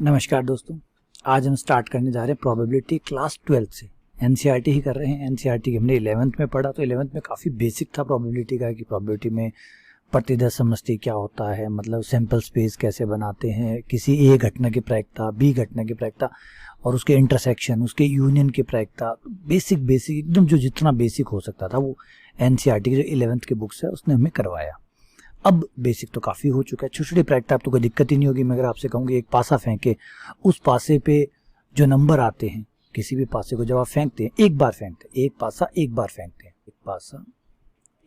नमस्कार दोस्तों, आज हम स्टार्ट करने जा रहे हैं प्रोबेबिलिटी क्लास 12 से। एनसीईआरटी ही कर रहे हैं। एनसीईआरटी हमने 11th में पढ़ा, तो 11th में काफ़ी बेसिक था प्रोबेबिलिटी का कि प्रोबेबिलिटी में प्रतिदर्श समष्टि क्या होता है, मतलब सैंपल स्पेस कैसे बनाते हैं, किसी ए घटना की प्रायिकता, बी घटना की प्रायिकता और उसके इंटरसेक्शन, उसके यूनियन की प्रायिकता, बेसिक एकदम जो जितना बेसिक हो सकता था वो एनसीईआरटी की जो 11th की बुक्स है उसने हमें करवाया। अब बेसिक तो काफ़ी हो चुका है, छोटी छोटी प्रैक्टिस आप तो कोई दिक्कत ही नहीं होगी। मैं अगर आपसे कहूँगी एक पासा फेंके, उस पासे पे जो नंबर आते हैं, किसी भी पासे को जब आप फेंकते हैं, एक बार फेंकते हैं, एक पासा एक बार फेंकते हैं, एक पासा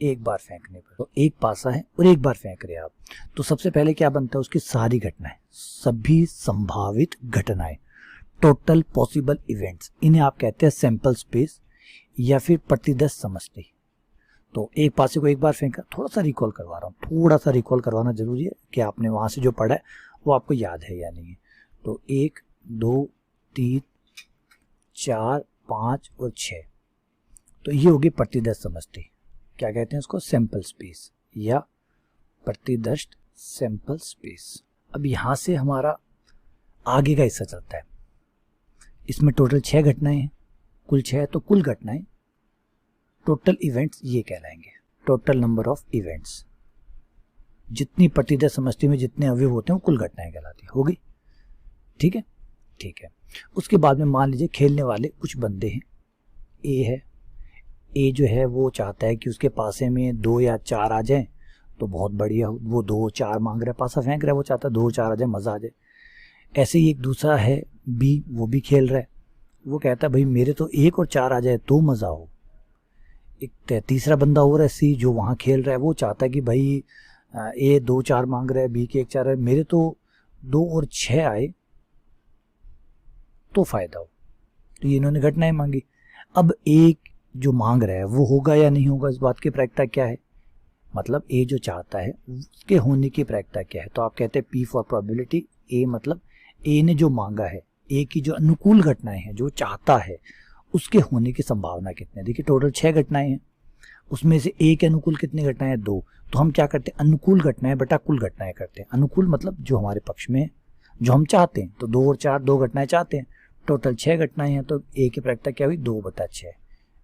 एक बार फेंकने पर, तो एक पासा है और एक बार फेंक रहे हैं आप, तो सबसे पहले क्या बनता है, उसकी सारी घटनाएं, सभी संभावित घटनाएं, टोटल पॉसिबल इवेंट्स, इन्हें आप कहते हैं सैंपल स्पेस या फिर प्रतिदर्श समष्टि। तो एक पासे को एक बार फेंका, थोड़ा सा रिकॉल करवा रहा हूँ, थोड़ा सा रिकॉल करवाना जरूरी है कि आपने वहाँ से जो पढ़ा है वो आपको याद है या नहीं है। तो 1 2 3 4 5 और 6, तो ये होगी प्रतिदर्श समष्टि। क्या कहते हैं उसको? सैंपल स्पेस या प्रतिदर्श सैंपल स्पेस। अब यहाँ से हमारा आगे का हिस्सा चलता है। इसमें टोटल 6 घटनाएं हैं, कुल 6, तो कुल घटनाएं, टोटल इवेंट्स ये कहलाएंगे, टोटल नंबर ऑफ इवेंट्स। जितनी प्रतिदर्श समष्टि में जितने अवयव होते हैं वो कुल घटनाएं कहलाती होगी। ठीक है, ठीक है। उसके बाद में मान लीजिए खेलने वाले कुछ बंदे हैं, ए है, ए जो है वो चाहता है कि उसके पासे में 2 या 4 आ जाए, तो बहुत बढ़िया, वो 2 4 मांग रहा है, पासा फेंक रहा है, वो चाहता है 2 4 आ जाए, मजा आ जाए। ऐसे ही एक दूसरा है बी, वो भी खेल रहा है, वो कहता है भाई मेरे तो 1 और 4 आ जाए तो मजा हो। एक तीसरा बंदा और है सी, जो वहाँ खेल रहा है, वो चाहता है कि भाई ए 2 4 मांग रहा है, बी के 1 4 है, मेरे तो 2 और 6 आए तो फायदा हो। तो ये इन्होंने घटनाएं मांगी। अब एक जो मांग रहा है वो होगा या नहीं होगा, इस बात की प्रायिकता क्या है, मतलब ए जो चाहता है उसके होने की प्रायिकता क्या है। तो आप कहते हैं पी फॉर प्रोबेबिलिटी ए, मतलब ए ने जो मांगा है, ए की जो अनुकूल घटनाएं हैं, जो चाहता है, उसके होने की संभावना कितनी है। देखिए टोटल 6 घटनाएं हैं, उसमें से ए के अनुकूल कितनी घटनाएं हैं? 2। तो हम क्या करते हैं, अनुकूल घटनाएं बटा कुल घटनाएं करते हैं। अनुकूल मतलब जो हमारे पक्ष में है, जो हम चाहते हैं, तो 2 और 4 2 घटनाएं चाहते हैं, टोटल 6 घटनाएं हैं, तो ए की प्रायिकता क्या हुई? 2/6,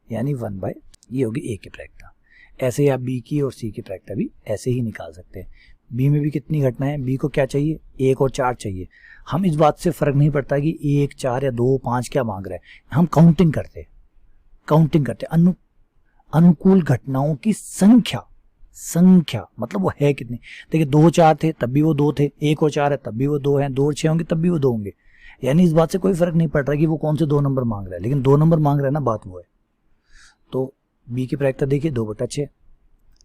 यानी 1/, ये होगी ए की प्रायिकता। ऐसे ही आप बी की और सी की प्रायिकता भी ऐसे ही निकाल सकते हैं। बी में भी कितनी घटनाएं हैं, बी को क्या चाहिए? 1 और 4 चाहिए। हम इस बात से फर्क नहीं पड़ता कि 1 4 या 2 5 क्या मांग रहे हैं, हम काउंटिंग करते अनुकूल घटनाओं की संख्या मतलब वो है कितनी। देखिए 2 4 थे तब भी वो 2 थे, 1 और 4 है तब भी वो 2 हैं, 2 और 6 होंगे तब भी वो 2 होंगे। यानी इस बात से कोई फर्क नहीं पड़ रहा कि वो कौन से 2 नंबर मांग रहा है, लेकिन 2 नंबर मांग रहा है ना, बात वो है। तो बी की प्रायिकता देखिए 2/6,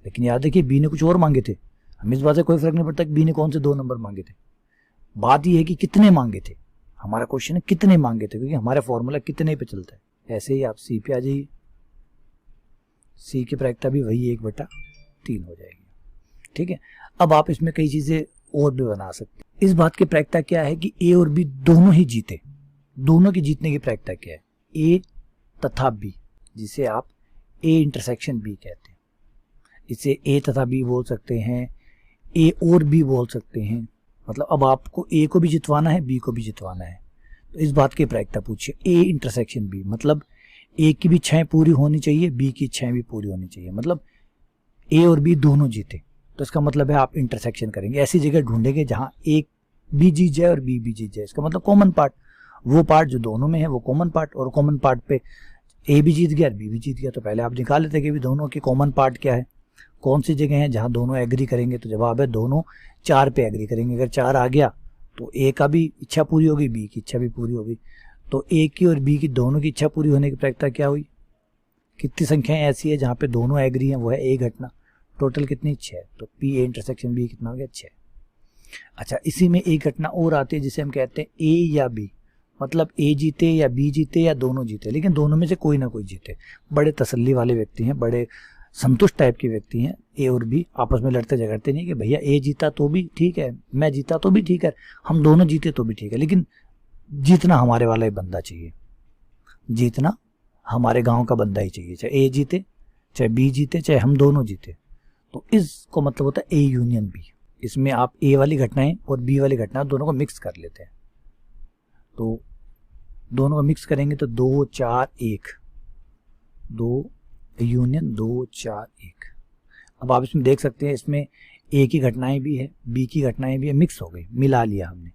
लेकिन याद देखिए बी ने कुछ और मांगे थे। हम इस बात से कोई फर्क नहीं पड़ता कि बी ने कौन से 2 नंबर मांगे थे, बात यह है कि कितने मांगे थे। हमारा क्वेश्चन है कितने मांगे थे, क्योंकि हमारा फॉर्मूला कितने पे चलता है। ऐसे ही आप सी पे आ जाइए, सी की प्रायिकता भी वही 1/3 हो जाएगी। ठीक है, अब आप इसमें कई चीजें और भी बना सकते हैं। इस बात की प्रायिकता क्या है कि ए और बी दोनों ही जीते, दोनों की जीतने की प्रायिकता क्या है? ए तथा बी, जिसे आप ए इंटरसेक्शन बी कहते हैं। इसे ए तथा बी बोल सकते हैं, ए और बी बोल सकते हैं। मतलब अब आपको ए को भी जितवाना है, बी को भी जितवाना है, तो इस बात की प्रायिकता पूछिए। ए इंटरसेक्शन बी मतलब ए की भी इच्छाएं पूरी होनी चाहिए, बी की इच्छाएं भी पूरी होनी चाहिए, मतलब ए और बी दोनों जीते। तो इसका मतलब है आप इंटरसेक्शन करेंगे, ऐसी जगह ढूंढेंगे जहां ए बी जीत जाए और बी भी जीत जाए। इसका मतलब कॉमन पार्ट, वो पार्ट जो दोनों में है वो कॉमन पार्ट, और कॉमन पार्ट पे ए भी जीत गया और बी भी जीत गया। तो पहले आप निकाल लेते कि दोनों के कॉमन पार्ट क्या है, कौन सी जगह है जहां दोनों एग्री करेंगे। तो जवाब है दोनों 4 पे एग्री करेंगे। अगर 4 आ गया तो ए का भी इच्छा पूरी होगी, बी की इच्छा भी पूरी होगी। तो ए की और बी की दोनों की इच्छा पूरी होने की प्रायिकता क्या हुई? कितनी संख्याएं ऐसी है जहां पे दोनों एग्री हैं, वो है ए घटना। टोटल कितनी? 6। तो पी ए इंटरसेक्शन बी कितना हो गया? 6। अच्छा, इसी में एक घटना और आती है जिसे हम कहते हैं ए या बी, मतलब ए जीते या बी जीते या दोनों जीते, लेकिन दोनों में से कोई ना कोई जीते। बड़े तसल्ली वाले व्यक्ति हैं, बड़े संतुष्ट टाइप के व्यक्ति हैं। ए और बी आपस में लड़ते झगड़ते नहीं कि भैया ए जीता तो भी ठीक है, मैं जीता तो भी ठीक है, हम दोनों जीते तो भी ठीक है, लेकिन जीतना हमारे वाला ही बंदा चाहिए, जीतना हमारे गांव का बंदा ही चाहिए, चाहे ए जीते चाहे बी जीते चाहे हम दोनों जीते। तो इसको मतलब होता है ए यूनियन बी। इसमें आप ए वाली घटनाएं और बी वाली घटनाएं दोनों को मिक्स कर लेते हैं। तो दोनों का मिक्स करेंगे तो 2 4 1, 2 यूनियन 2 4 1। अब आप इसमें देख सकते हैं इसमें ए की घटनाएं भी है, बी की घटनाएं भी है, मिक्स हो गई, मिला लिया हमने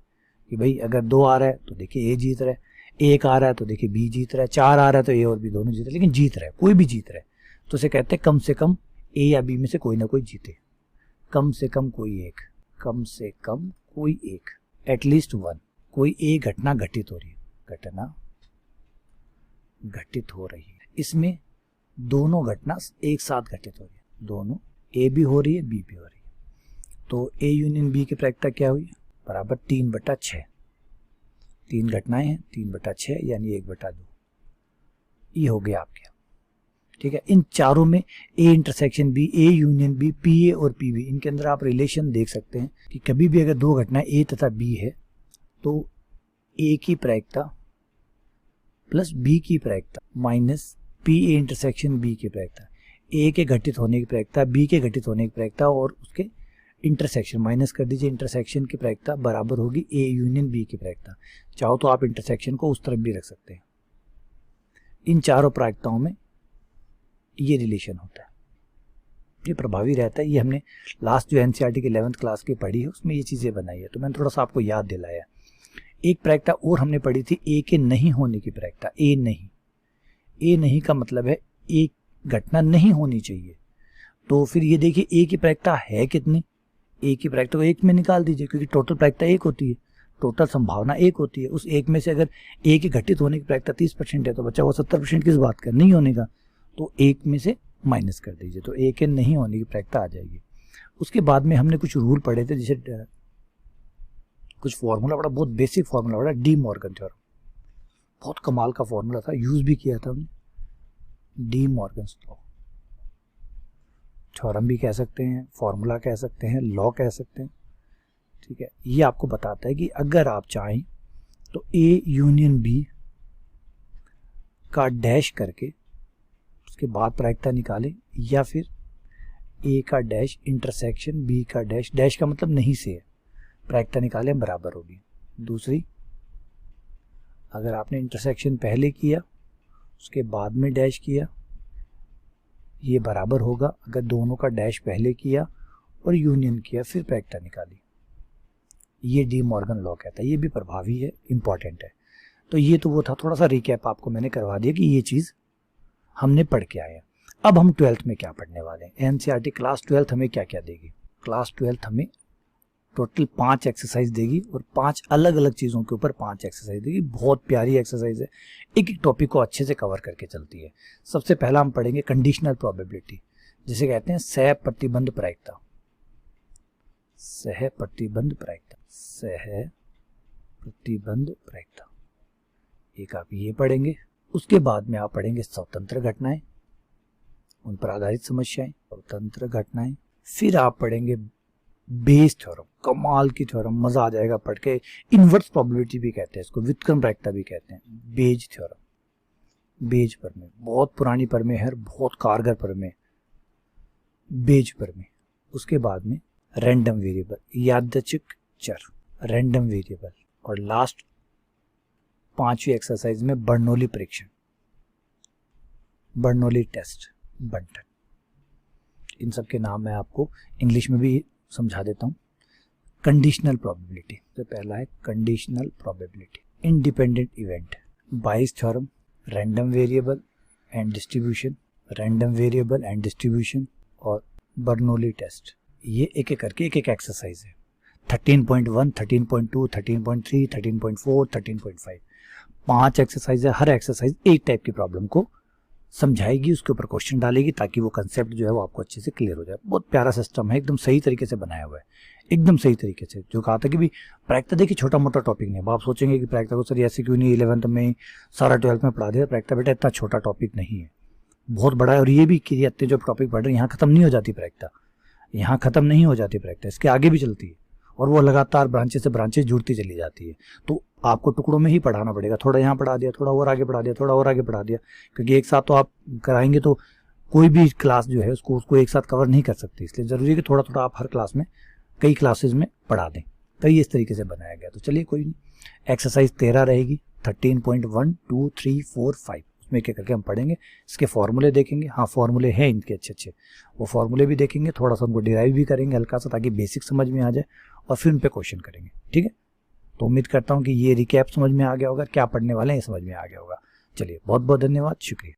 कि भाई अगर 2 आ रहा है तो देखिए ए जीत रहा है, 1 आ रहा है तो देखिए बी जीत रहा है, 4 आ रहा है तो ए और बी दोनों जीत रहे हैं, लेकिन जीत रहा है, कोई भी जीत रहा है। तो उसे कहते हैं कम से कम ए या बी में से कोई ना कोई जीते, कम से कम कोई एक, कम से कम कोई एक, एटलीस्ट वन, कोई एक घटना घटित हो रही है, घटना घटित हो रही है। इसमें दोनों घटना एक साथ घटित हो रही है, दोनों ए भी हो रही है बी भी हो रही है। तो ए यूनियन बी की प्रायिकता क्या हुई, बराबर 3/6। 3 घटनाएं हैं, 3/6 यानी 1/2, ये हो गया आपके। ठीक है, इन चारों में A intersection B, A union B, P A और पी बी, इनके अंदर आप रिलेशन देख सकते हैं कि कभी भी अगर 2 घटनाएं ए तथा बी है तो ए की प्रायिकता प्लस बी की प्रायिकता minus P A intersection B की प्रायिकता, ए के घटित होने की प्रायिकता, बी के घटित होने की प्रायिकता और उसके इंटरसेक्शन माइनस कर दीजिए, इंटरसेक्शन की प्रायिकता बराबर होगी ए यूनियन बी की प्रायिकता। चाहो तो आप इंटरसेक्शन को उस तरफ भी रख सकते हैं। इन चारों प्रायिकताओं में ये रिलेशन होता है, ये प्रभावी रहता है। ये हमने लास्ट जो एनसीईआरटी की 11th क्लास की पढ़ी है उसमें ये चीज़ें बनाई है, तो मैंने थोड़ा सा आपको याद दिलाया। एक प्रायिकता और हमने पढ़ी थी ए के नहीं होने की प्रायिकता, ए नहीं। ए नहीं का मतलब है एक घटना नहीं होनी चाहिए। तो फिर ये देखिए ए की प्रायिकता है कितनी, ए की प्रायिकता को 1 में निकाल दीजिए, क्योंकि टोटल प्रायिकता 1 होती है, टोटल संभावना 1 होती है। उस 1 में से अगर ए के घटित होने की प्रायिकता 30% है तो बच्चा वो 70% किस बात का, नहीं होने का, तो 1 में से माइनस कर दीजिए, तो ए के नहीं होने की प्रायिकता आ जाएगी। उसके बाद में हमने कुछ रूल पढ़े थे, जैसे कुछ फॉर्मूला पढ़ा, बहुत बेसिक फॉर्मूला पढ़ा, डी मॉर्गन थ्योरम, बहुत कमाल का फॉर्मूला था, यूज भी किया था हमने, डी मॉर्गन थ्योरम भी कह सकते हैं, फॉर्मूला कह सकते हैं, लॉ कह सकते हैं। ठीक है, ये आपको बताता है कि अगर आप चाहें तो ए यूनियन बी का डैश करके उसके बाद प्रायिकता निकालें, या फिर ए का डैश इंटरसेक्शन बी का डैश, डैश का मतलब नहीं से है, प्रायिकता निकालें बराबर होगी। दूसरी, अगर आपने इंटरसेक्शन पहले किया उसके बाद में डैश किया, ये बराबर होगा अगर दोनों का डैश पहले किया और यूनियन किया फिर प्रायिकता निकाली। ये डी मॉर्गन लॉ कहता है, ये भी प्रभावी है, इंपॉर्टेंट है। तो ये तो वो था, थोड़ा सा रिकैप आपको मैंने करवा दिया कि ये चीज़ हमने पढ़ के आए हैं। अब हम 12th में क्या पढ़ने वाले हैं, एनसीईआरटी क्लास 12th हमें क्या क्या देगी। क्लास 12th हमें टोटल 5 एक्सरसाइज देगी और 5 अलग अलग चीज़ों के ऊपर 5 एक्सरसाइज देगी। बहुत प्यारी एक्सरसाइज है, एक एक टॉपिक को अच्छे से कवर करके चलती है। सबसे पहला हम पढ़ेंगे कंडीशनल प्रोबेबिलिटी, जिसे कहते हैं सह प्रतिबंध प्रायिकता। सह प्रतिबंध प्रायिकता, सह प्रतिबंध प्रायिकता, एक आप ये पढ़ेंगे। उसके बाद में आप पढ़ेंगे स्वतंत्र घटनाएं, उन पर आधारित समस्याएं, स्वतंत्र घटनाएं। फिर आप पढ़ेंगे बेज थ्योरम, कमाल की थ्योरम, मजा आ जाएगा पढ़ के। इनवर्स प्रोबेबिलिटी भी कहते हैं इसको, व्युत्क्रम प्रायिकता भी कहते हैं। बेज थ्योरम, बेज प्रमेय, बहुत पुरानी प्रमेय है, बहुत कारगर प्रमेय, बेज प्रमेय। उसके बाद में रैंडम वेरिएबल, यादृच्छिक चर, रैंडम वेरिएबल, और लास्ट 5वीं एक्सरसाइज में बर्नौली परीक्षण, बर्नौली टेस्ट, बंटन। इन सब के नाम मैं आपको इंग्लिश में भी समझा देता हूँ। कंडीशनल प्रोबेबिलिटी, तो पहला है कंडीशनल प्रोबेबिलिटी, इंडिपेंडेंट इवेंट, बाइस theorem, random variable and distribution, random variable and distribution और बर्नौली टेस्ट। ये एक एक करके एक एक एक्सरसाइज है। 13.1, 13.2, 13.3, 13.4, 13.5, 5 एक्सरसाइज है। हर एक्सरसाइज एक टाइप की प्रॉब्लम को समझाएगी, उसके ऊपर क्वेश्चन डालेगी, ताकि वो कंसेप्ट जो है वो आपको अच्छे से क्लियर हो जाए। बहुत प्यारा सिस्टम है, एकदम सही तरीके से बनाया हुआ है, एकदम सही तरीके से। जो कहा था कि भी प्रायिकता देखिए छोटा मोटा टॉपिक नहीं है। आप सोचेंगे कि प्रायिकता को सर ऐसे क्यों नहीं 11th में सारा 12th में पढ़ा दिया। प्रायिकता बेटा इतना छोटा टॉपिक नहीं है, बहुत बड़ा है। और ये भी कि इतने जो टॉपिक पढ़ रहे हैं यहाँ खत्म नहीं हो जाती प्रायिकता, यहाँ खत्म नहीं हो जाती प्रायिकता, इसके आगे भी चलती है और वो लगातार ब्रांचेस से ब्रांचेस जुड़ती चली जाती है। तो आपको टुकड़ों में ही पढ़ाना पड़ेगा, थोड़ा यहाँ पढ़ा दिया, थोड़ा और आगे पढ़ा दिया, थोड़ा और आगे पढ़ा दिया, क्योंकि एक साथ तो आप कराएंगे तो कोई भी क्लास जो है उसको एक साथ कवर नहीं कर सकती। इसलिए ज़रूरी है कि थोड़ा थोड़ा आप हर क्लास में, कई क्लासेज में पढ़ा दें, तो ये इस तरीके से बनाया गया। तो चलिए कोई नहीं, एक्सरसाइज 13 रहेगी, 13.1 2 3 4 5, उसमें क्या करके हम पढ़ेंगे, इसके फॉर्मूले देखेंगे। हाँ फॉर्मूले हैं इनके अच्छे अच्छे, वो फॉर्मूले भी देखेंगे, थोड़ा सा उनको डिराइव भी करेंगे हल्का सा, ताकि बेसिक समझ में आ जाए, और फिर उन पे क्वेश्चन करेंगे। ठीक है, तो उम्मीद करता हूँ कि ये रिकैप समझ में आ गया होगा, क्या पढ़ने वाले हैं समझ में आ गया होगा। चलिए बहुत बहुत धन्यवाद, शुक्रिया।